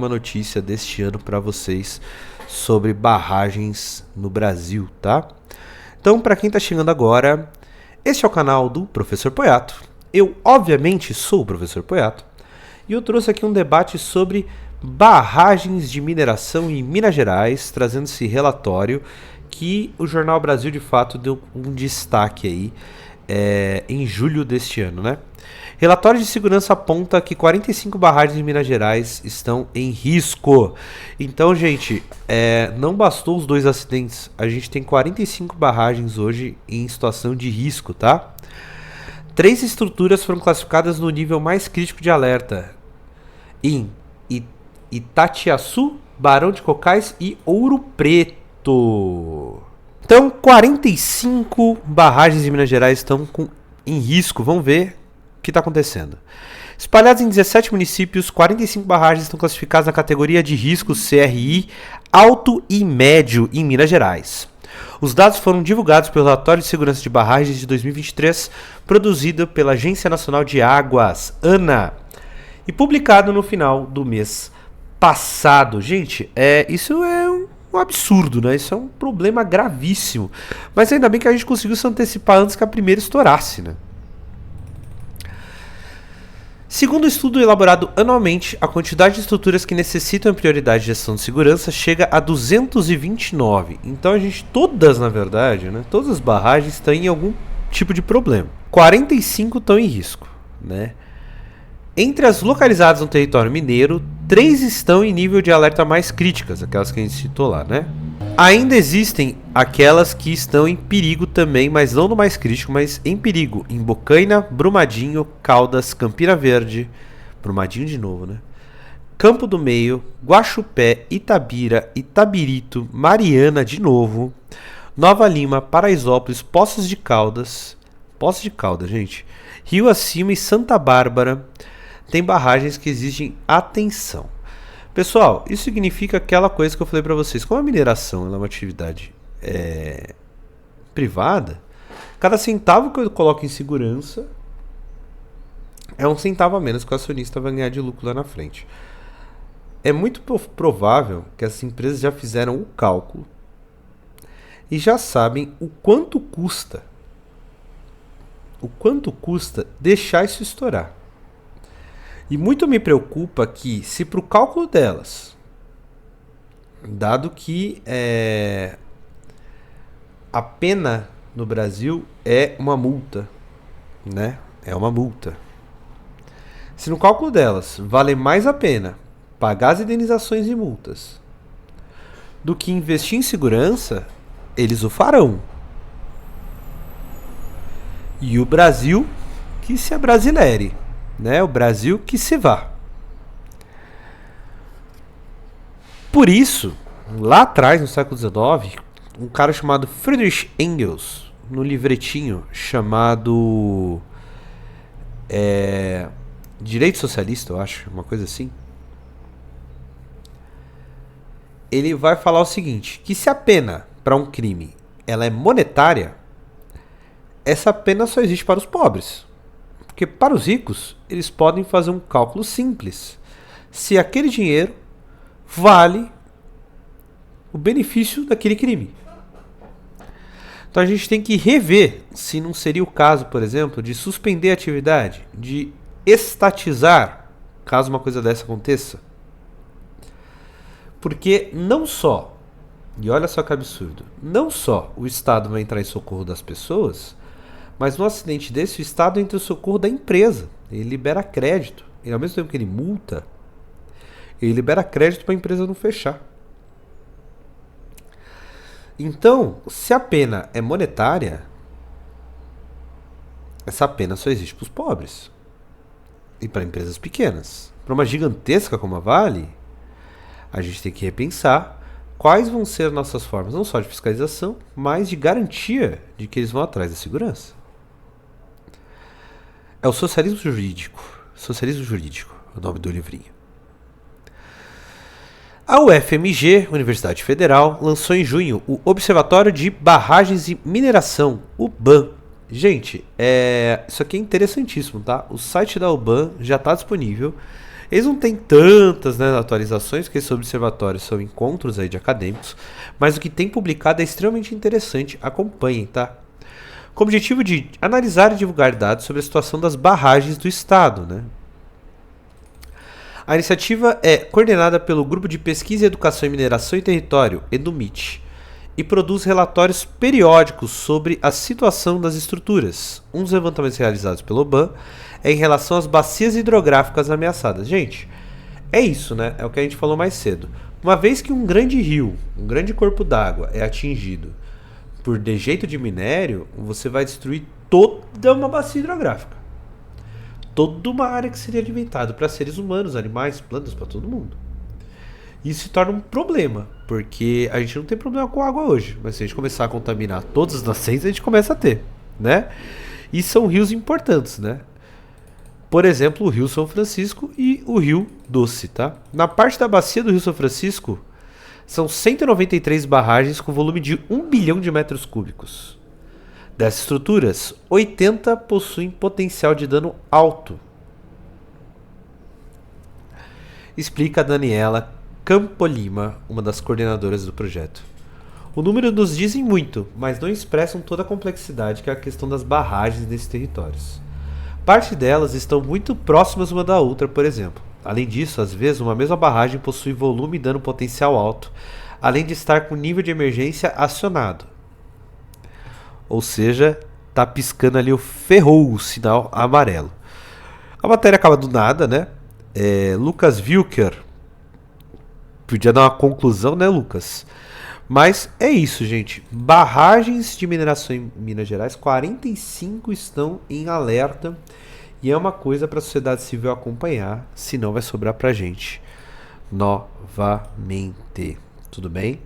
uma notícia deste ano para vocês sobre barragens no Brasil, tá? Então, para quem está chegando agora, este é o canal do Professor Poiato. Eu, obviamente, sou o Professor Poiato e eu trouxe aqui um debate sobre barragens de mineração em Minas Gerais, trazendo esse relatório que o Jornal Brasil, de fato, deu um destaque aí em julho deste ano, né? Relatório de segurança aponta que 45 barragens em Minas Gerais estão em risco. Então, gente, não bastou os 2 acidentes. A gente tem 45 barragens hoje em situação de risco, tá? 3 estruturas foram classificadas no nível mais crítico de alerta. Em Itatiaçu, Barão de Cocais e Ouro Preto. Então, 45 barragens em Minas Gerais estão em risco. Vamos ver o que está acontecendo. Espalhados em 17 municípios, 45 barragens estão classificadas na categoria de risco CRI alto e médio em Minas Gerais. Os dados foram divulgados pelo Relatório de Segurança de Barragens de 2023, produzido pela Agência Nacional de Águas, ANA, e publicado no final do mês passado. Gente, isso é um absurdo, né? Isso é um problema gravíssimo. Mas ainda bem que a gente conseguiu se antecipar antes que a primeira estourasse, né? Segundo o estudo elaborado anualmente, a quantidade de estruturas que necessitam prioridade de gestão de segurança chega a 229. Então a gente, na verdade, né, todas as barragens estão em algum tipo de problema. 45 estão em risco, né? Entre as localizadas no território mineiro, 3 estão em nível de alerta mais críticas, aquelas que a gente citou lá, né? Ainda existem aquelas que estão em perigo também, mas não no mais crítico, mas em perigo. Em Bocaina, Brumadinho, Caldas, Campina Verde, Brumadinho de novo, né? Campo do Meio, Guaxupé, Itabira, Itabirito, Mariana de novo, Nova Lima, Paraisópolis, Poços de Caldas, gente, Rio Acima e Santa Bárbara tem barragens que exigem atenção. Pessoal, isso significa aquela coisa que eu falei para vocês. Como a mineração ela é uma atividade privada, cada centavo que eu coloco em segurança é um centavo a menos que o acionista vai ganhar de lucro lá na frente. É muito provável que as empresas já fizeram o cálculo e já sabem o quanto custa deixar isso estourar. E muito me preocupa que, se para o cálculo delas, dado que a pena no Brasil é uma multa, né? É uma multa. Se no cálculo delas vale mais a pena pagar as indenizações e multas do que investir em segurança, eles o farão. E o Brasil que se abrasilere. Né? O Brasil que se vá. Por isso, lá atrás, no século XIX, um cara chamado Friedrich Engels, no livretinho chamado Direito Socialista, eu acho, uma coisa assim, ele vai falar o seguinte, que se a pena para um crime ela é monetária, essa pena só existe para os pobres. Porque para os ricos, eles podem fazer um cálculo simples. Se aquele dinheiro vale o benefício daquele crime. Então a gente tem que rever se não seria o caso, por exemplo, de suspender a atividade, de estatizar, caso uma coisa dessa aconteça. Porque não só, e olha só que absurdo, não só o Estado vai entrar em socorro das pessoas, mas no acidente desse, o Estado entra em socorro da empresa. Ele libera crédito. E ao mesmo tempo que ele multa, ele libera crédito para a empresa não fechar. Então, se a pena é monetária, essa pena só existe para os pobres. E para empresas pequenas. Para uma gigantesca como a Vale, a gente tem que repensar quais vão ser nossas formas, não só de fiscalização, mas de garantia de que eles vão atrás da segurança. É o socialismo jurídico. Socialismo jurídico, o nome do livrinho. A UFMG, Universidade Federal, lançou em junho o Observatório de Barragens e Mineração, UBAM. Gente, isso aqui é interessantíssimo, tá? O site da UBAM já está disponível Eles não têm tantas, né, atualizações, porque esses observatórios são encontros aí de acadêmicos, mas o que tem publicado é extremamente interessante. Acompanhem, tá? Com o objetivo de analisar e divulgar dados sobre a situação das barragens do estado, né? A iniciativa é coordenada pelo Grupo de Pesquisa, Educação e Mineração e Território, EDUMIT, e produz relatórios periódicos sobre a situação das estruturas. Um dos levantamentos realizados pelo OBAN é em relação às bacias hidrográficas ameaçadas. Gente, é isso, né? É o que a gente falou mais cedo. Uma vez que um grande rio, um grande corpo d'água é atingido por dejeto de minério, você vai destruir toda uma bacia hidrográfica. Toda uma área que seria alimentada para seres humanos, animais, plantas, para todo mundo. Isso se torna um problema, porque a gente não tem problema com água hoje, mas se a gente começar a contaminar todas as nascentes, a gente começa a ter, né? E são rios importantes, né? Por exemplo, o Rio São Francisco e o Rio Doce, tá? Na parte da bacia do Rio São Francisco, são 193 barragens com volume de 1 bilhão de metros cúbicos. Dessas estruturas, 80 possuem potencial de dano alto. Explica a Daniela Campolima, uma das coordenadoras do projeto. O número nos dizem muito, mas não expressam toda a complexidade que é a questão das barragens nesses territórios. Parte delas estão muito próximas uma da outra, por exemplo. Além disso, às vezes, uma mesma barragem possui volume e dano potencial alto, além de estar com nível de emergência acionado. Ou seja, tá piscando ali o sinal amarelo. A matéria acaba do nada, né? Lucas Wilker. Podia dar uma conclusão, né, Lucas? Mas é isso, gente. Barragens de mineração em Minas Gerais, 45 estão em alerta. E é uma coisa para a sociedade civil acompanhar, senão vai sobrar pra gente novamente. Tudo bem?